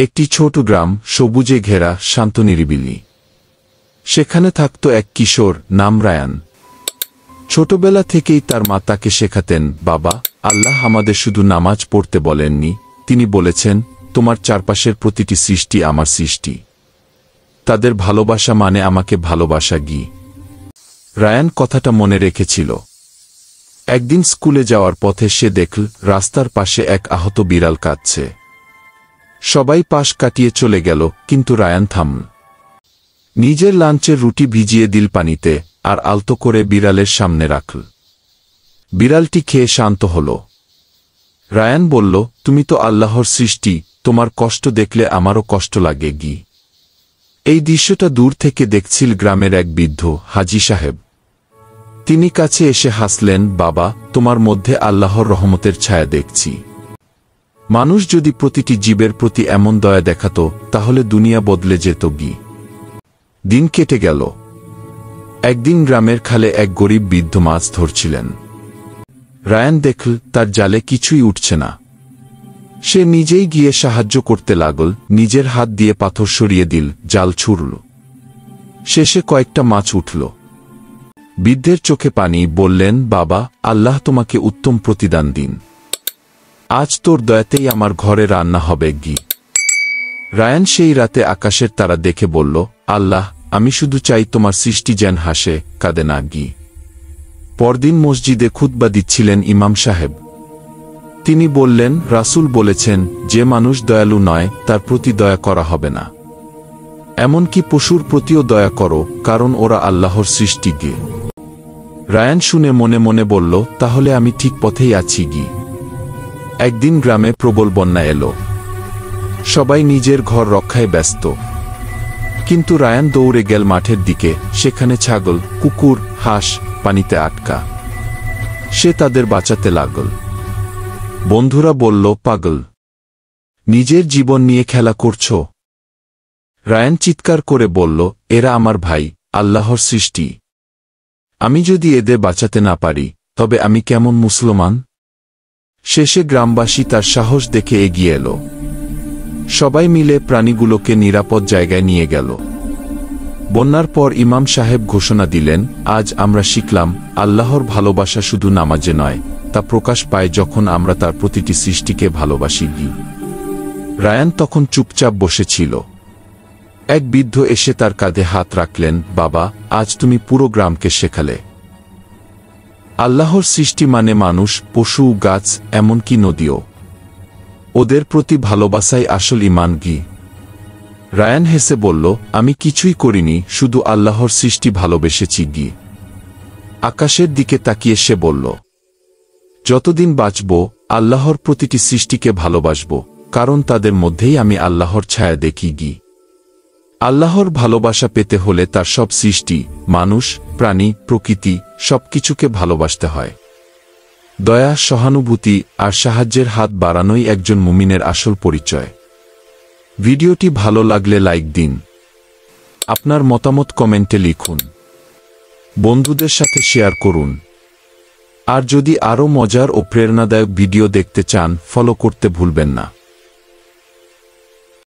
একটি ছোট গ্রাম, সবুজে ঘেরা, শান্ত নিরিবিলি। সেখানে থাকত এক কিশোর, নাম রায়ান। ছোটবেলা থেকেই তার মা তাকে শেখাতেন, বাবা, আল্লাহ আমাদের শুধু নামাজ পড়তে বলেননি, তিনি বলেছেন, তোমার চারপাশের প্রতিটি সৃষ্টি আমার সৃষ্টি। তাদের ভালোবাসা মানে আমাকে ভালোবাসা। রায়ান কথাটা মনে রেখেছিল। একদিন স্কুলে যাওয়ার পথে সে দেখল রাস্তার পাশে এক আহত বিড়াল কাঁদছে। সবাই পাশ কাটিয়ে চলে গেল, কিন্তু রায়ান থামল। নিজের লাঞ্চের রুটি ভিজিয়ে দিল পানিতে, আর আলতো করে বিড়ালের সামনে রাখল। বিড়ালটি খেয়ে শান্ত হল। রায়ান বলল, তুমি তো আল্লাহর সৃষ্টি, তোমার কষ্ট দেখলে আমারও কষ্ট লাগে। এই দৃশ্যটা দূর থেকে দেখছিল গ্রামের এক বৃদ্ধ, হাজী সাহেব। তিনি কাছে এসে হাসলেন, বাবা, তোমার মধ্যে আল্লাহর রহমতের ছায়া দেখছি। মানুষ যদি প্রতিটি জীবের প্রতি এমন দয়া দেখাত, তাহলে দুনিয়া বদলে যেত। দিন কেটে গেল। একদিন গ্রামের খালে এক গরিব বৃদ্ধ মাছ ধরছিলেন। রায়ান দেখল তার জালে কিছুই উঠছে না। সে নিজেই গিয়ে সাহায্য করতে লাগল, নিজের হাত দিয়ে পাথর সরিয়ে দিল, জাল ছুড়ল। শেষে কয়েকটা মাছ উঠল। বৃদ্ধের চোখে পানি, বললেন, বাবা, আল্লাহ তোমাকে উত্তম প্রতিদান দিন। আজ তোর দয়াতেই আমার ঘরে রান্না হবে। রায়ান সেই রাতে আকাশের তারা দেখে বলল, আল্লাহ, আমি শুধু চাই তোমার সৃষ্টি যেন হাসে, কাঁদে না। পরদিন মসজিদে খুতবা দিচ্ছিলেন ইমাম সাহেব। তিনি বললেন, রাসূল বলেছেন, যে মানুষ দয়ালু নয় তার প্রতি দয়া করা হবে না। এমনকি পশুর প্রতিও দয়া করো, কারণ ওরা আল্লাহর সৃষ্টি। রায়ান শুনে মনে মনে বলল, তাহলে আমি ঠিক পথেই আছি। একদিন গ্রামে প্রবল বন্যা এলো। সবাই নিজের ঘর রক্ষায় ব্যস্ত। কিন্তু রায়ান দৌড়ে গেল মাঠের দিকে। সেখানে ছাগল, কুকুর, হাঁস পানিতে আটকা। সে তাদের বাঁচাতে লাগল। বন্ধুরা বলল, পাগল, নিজের জীবন নিয়ে খেলা করছ। রায়ান চিৎকার করে বলল, এরা আমার ভাই, আল্লাহর সৃষ্টি। আমি যদি এদের বাঁচাতে না পারি, তবে আমি কেমন মুসলমান? শেষে গ্রামবাসী তার সাহস দেখে এগিয়ে এলো। সবাই মিলে প্রাণীগুলোকে নিরাপদ জায়গায় নিয়ে গেল। বন্যার পর ইমাম সাহেব ঘোষণা দিলেন, আজ আমরা শিখলাম, আল্লাহর ভালোবাসা শুধু নামাজে নয়, তা প্রকাশ পায় যখন আমরা তার প্রতিটি সৃষ্টিকে ভালোবাসি। রায়ান তখন চুপচাপ বসেছিল। এক বৃদ্ধ এসে তার কাঁধে হাত রাখলেন, বাবা, আজ তুমি পুরো গ্রামকে শেখালে আল্লাহর সৃষ্টি মানে মানুষ, পশু, গাছ, এমনকি নদীও। ওদের প্রতি ভালোবাসাই আসল ঈমান। রায়ান হেসে বলল, আমি কিছুই করিনি, শুধু আল্লাহর সৃষ্টি ভালোবেসেছি। আকাশের দিকে তাকিয়ে সে বলল, যতদিন বাঁচব আল্লাহর প্রতিটি সৃষ্টিকে ভালোবাসব, কারণ তাদের মধ্যেই আমি আল্লাহর ছায়া দেখি। আল্লাহর ভালোবাসা পেতে হলে তার সব সৃষ্টি, মানুষ, প্রাণী, প্রকৃতি, সবকিছুকে ভালোবাসতে হয়। দয়া, সহানুভূতি আর সাহায্যের হাত বাড়ানোই একজন মুমিনের আসল পরিচয়। ভিডিওটি ভালো লাগলে লাইক দিন। আপনার মতামত কমেন্টে লিখুন। বন্ধুদের সাথে শেয়ার করুন। আর যদি আরও মজার ও প্রেরণাদায়ক ভিডিও দেখতে চান, ফলো করতে ভুলবেন না।